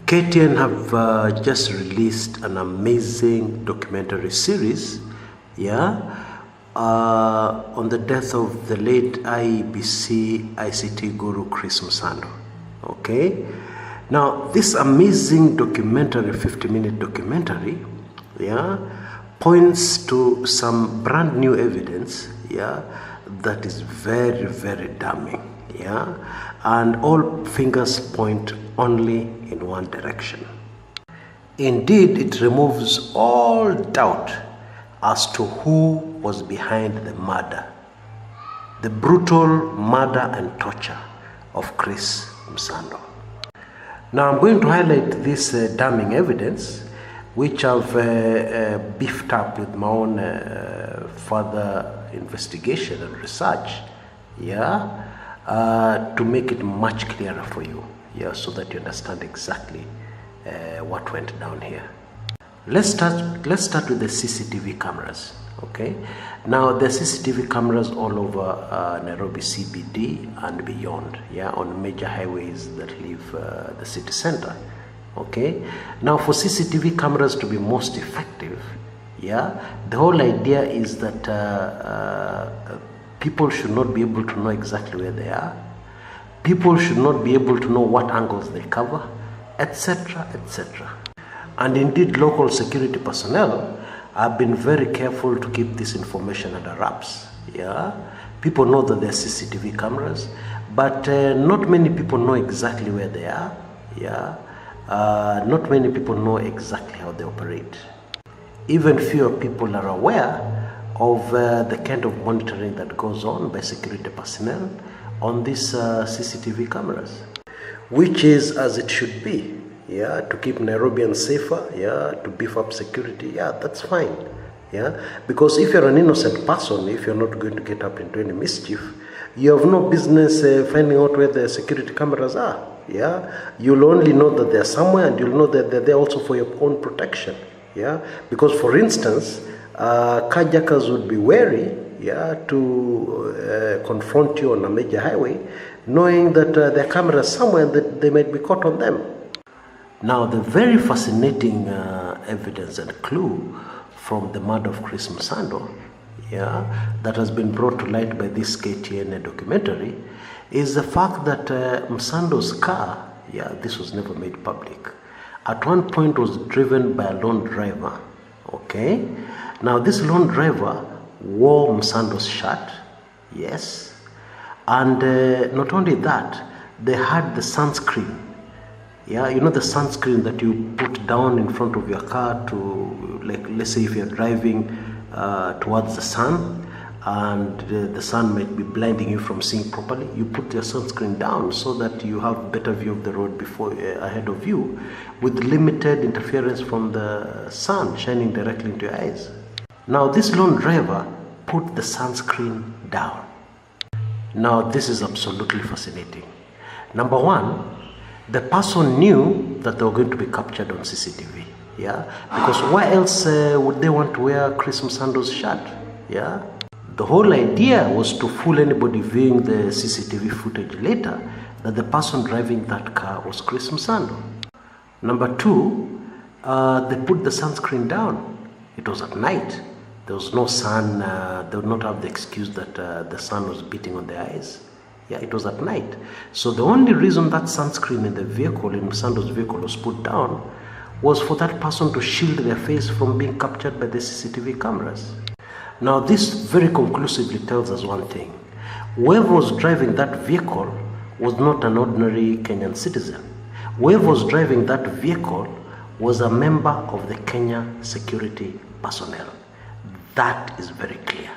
KTN have just released an amazing documentary series, on the death of the late IEBC ICT guru Chris Msando. Okay, now this amazing documentary, 50-minute documentary, points to some brand new evidence, that is very, very damning, and all fingers point only in one direction. Indeed, it removes all doubt as to who was behind the murder, the brutal murder and torture of Chris Msando. Now I'm going to highlight this damning evidence, which I've beefed up with my own further investigation and research, to make it much clearer for you, so that you understand exactly what went down here. Let's start with the CCTV cameras. Okay, now the CCTV cameras all over Nairobi CBD and beyond, on major highways that leave the city center. Okay, now for CCTV cameras to be most effective, the whole idea is that people should not be able to know exactly where they are. People should not be able to know what angles they cover, etc., etc. And indeed, local security personnel have been very careful to keep this information under wraps. People know that there are CCTV cameras, but not many people know exactly where they are. Not many people know exactly how they operate. Even fewer people are aware of the kind of monitoring that goes on by security personnel on these CCTV cameras, which is as it should be. To keep Nairobians safer, to beef up security, that's fine. Because if you're an innocent person, if you're not going to get up into any mischief, you have no business finding out where the security cameras are. You'll only know that they're somewhere, and you'll know that they're there also for your own protection. Because for instance, carjackers would be wary, to confront you on a major highway, knowing that there are cameras somewhere and that they might be caught on them. Now, the very fascinating evidence and clue from the murder of Chris Msando, that has been brought to light by this KTN documentary, is the fact that Msando's car, this was never made public, at one point was driven by a lone driver. Okay, now this lone driver wore Msando's shirt, yes, and not only that, they had the sunscreen. You know the sunscreen that you put down in front of your car to, like, let's say if you're driving towards the sun and the sun might be blinding you from seeing properly, you put your sunscreen down so that you have better view of the road ahead of you, with limited interference from the sun shining directly into your eyes. Now this lone driver put the sunscreen down. Now this is absolutely fascinating. Number one, the person knew that they were going to be captured on CCTV, because why else would they want to wear Chris Msando's shirt, The whole idea was to fool anybody viewing the CCTV footage later that the person driving that car was Chris Msando. Number two, they put the sunscreen down. It was at night. There was no sun. They would not have the excuse that the sun was beating on their eyes. It was at night. So the only reason that sunscreen in the vehicle, in Msando's vehicle, was put down was for that person to shield their face from being captured by the CCTV cameras. Now this very conclusively tells us one thing. Whoever was driving that vehicle was not an ordinary Kenyan citizen. Whoever was driving that vehicle was a member of the Kenya security personnel. That is very clear.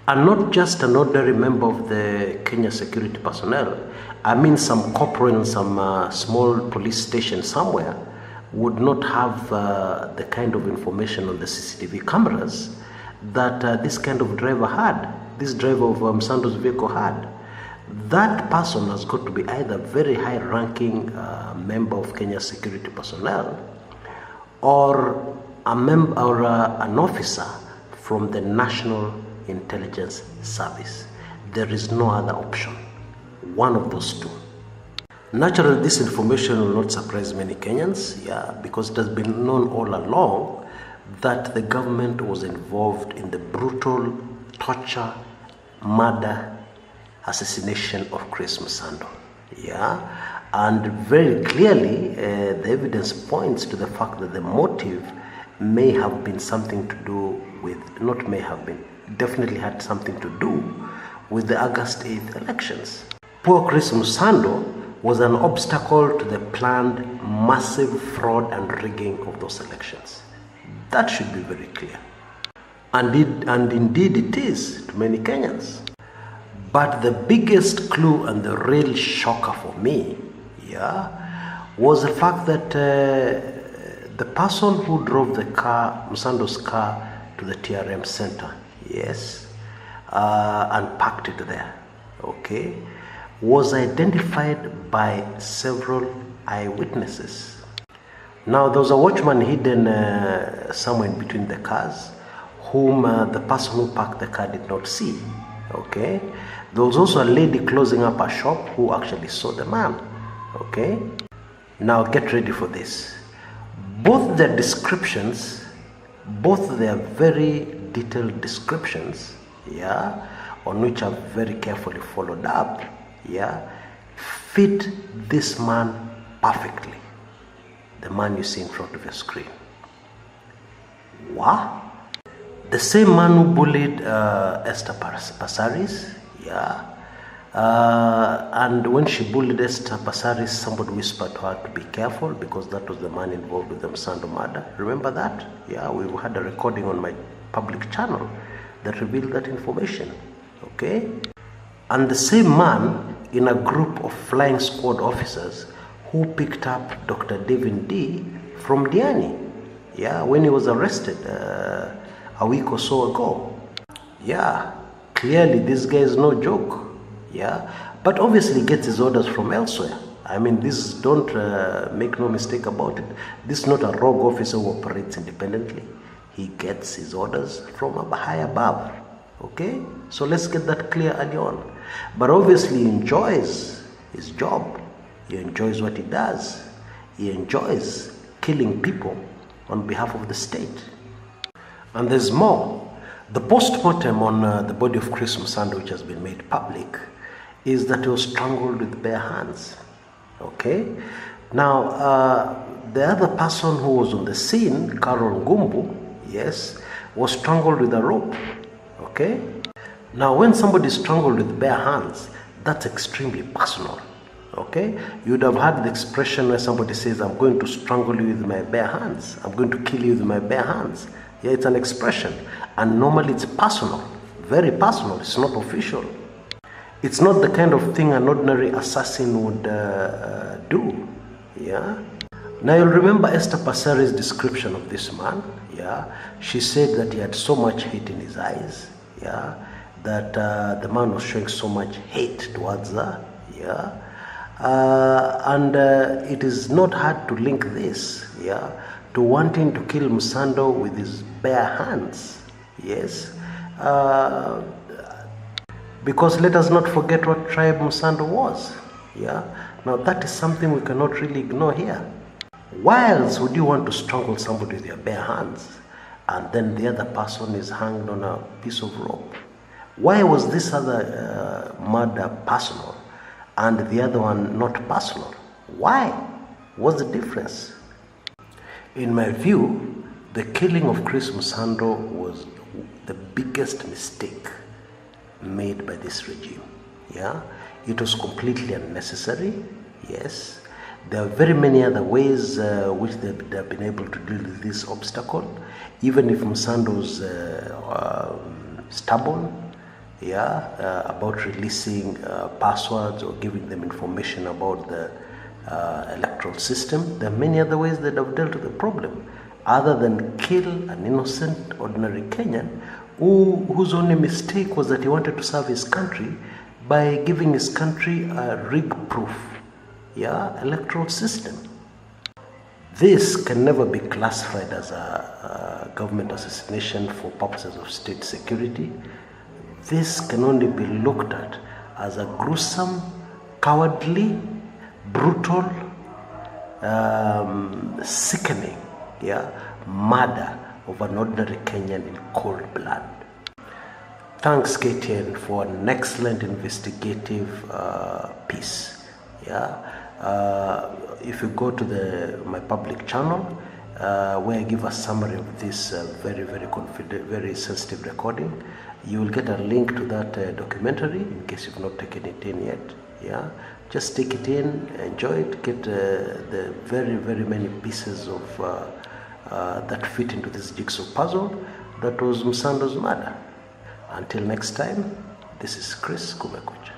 And not just an ordinary member of the Kenya security personnel. I mean, some corporal in some small police station somewhere would not have the kind of information on the CCTV cameras that this kind of driver had, this driver of Msando's vehicle had. That person has got to be either a very high-ranking member of Kenya security personnel, or a member or an officer from the National Intelligence Service. There is no other option. One of those two. Naturally, this information will not surprise many Kenyans, because it has been known all along that the government was involved in the brutal torture, murder, assassination of Chris Msando. And very clearly, the evidence points to the fact that the motive may have been something to do with, not may have been, definitely had something to do with the August 8th elections. Poor Chris Msando was an obstacle to the planned massive fraud and rigging of those elections. That should be very clear. And indeed it is to many Kenyans. But the biggest clue and the real shocker for me, was the fact that the person who drove the car, Msando's car, to the TRM center, and parked it there, was identified by several eyewitnesses. Now, there was a watchman hidden somewhere in between the cars, whom the person who parked the car did not see. There was also a lady closing up a shop who actually saw the man. Now get ready for this. Both their descriptions, both their very detailed descriptions, on which I've very carefully followed up, fit this man perfectly. The man you see in front of your screen. What? The same man who bullied Esther Passaris, and when she bullied Esther Passaris, somebody whispered to her to be careful because that was the man involved with the Msando murder. Remember that? We had a recording on my public channel that revealed that information. And the same man in a group of flying squad officers who picked up Dr. David D from Diani, when he was arrested a week or so ago. Clearly this guy is no joke. But obviously gets his orders from elsewhere. I mean, this, don't make no mistake about it. This is not a rogue officer who operates independently. He gets his orders from up high above. So let's get that clear early on. But obviously he enjoys his job. He enjoys what he does. He enjoys killing people on behalf of the state. And there's more. The post-mortem on the body of Chris Msando, which has been made public, is that he was strangled with bare hands. Now, the other person who was on the scene, Carol Ngumbu, was strangled with a rope. Now, when somebody is strangled with bare hands, that's extremely personal. You would have heard the expression where somebody says, I'm going to strangle you with my bare hands. I'm going to kill you with my bare hands. It's an expression. And normally it's personal. Very personal. It's not official. It's not the kind of thing an ordinary assassin would do. Now you'll remember Esther Passaris' description of this man. She said that he had so much hate in his eyes. That the man was showing so much hate towards her. And it is not hard to link this, to wanting to kill Msando with his bare hands. Because let us not forget what tribe Msando was. Now that is something we cannot really ignore here. Why else would you want to strangle somebody with your bare hands and then the other person is hanged on a piece of rope? Why was this other murder personal and the other one not personal? Why? What's the difference? In my view, the killing of Chris Msando was the biggest mistake made by this regime. It was completely unnecessary. There are very many other ways which they have been able to deal with this obstacle. Even if Msando's stubborn, about releasing passwords or giving them information about the electoral system, there are many other ways that have dealt with the problem other than kill an innocent ordinary Kenyan whose only mistake was that he wanted to serve his country by giving his country a rig-proof electoral system. This can never be classified as a government assassination for purposes of state security. This can only be looked at as a gruesome, cowardly, brutal, sickening, murder of an ordinary Kenyan in cold blood. Thanks, KTN, for an excellent investigative piece. If you go to my public channel, where I give a summary of this very sensitive recording, you will get a link to that documentary in case you've not taken it in yet. Just take it in, enjoy it, get the very many pieces of that fit into this jigsaw puzzle that was Msando's murder. Until next time, this is Chris Kumekucha.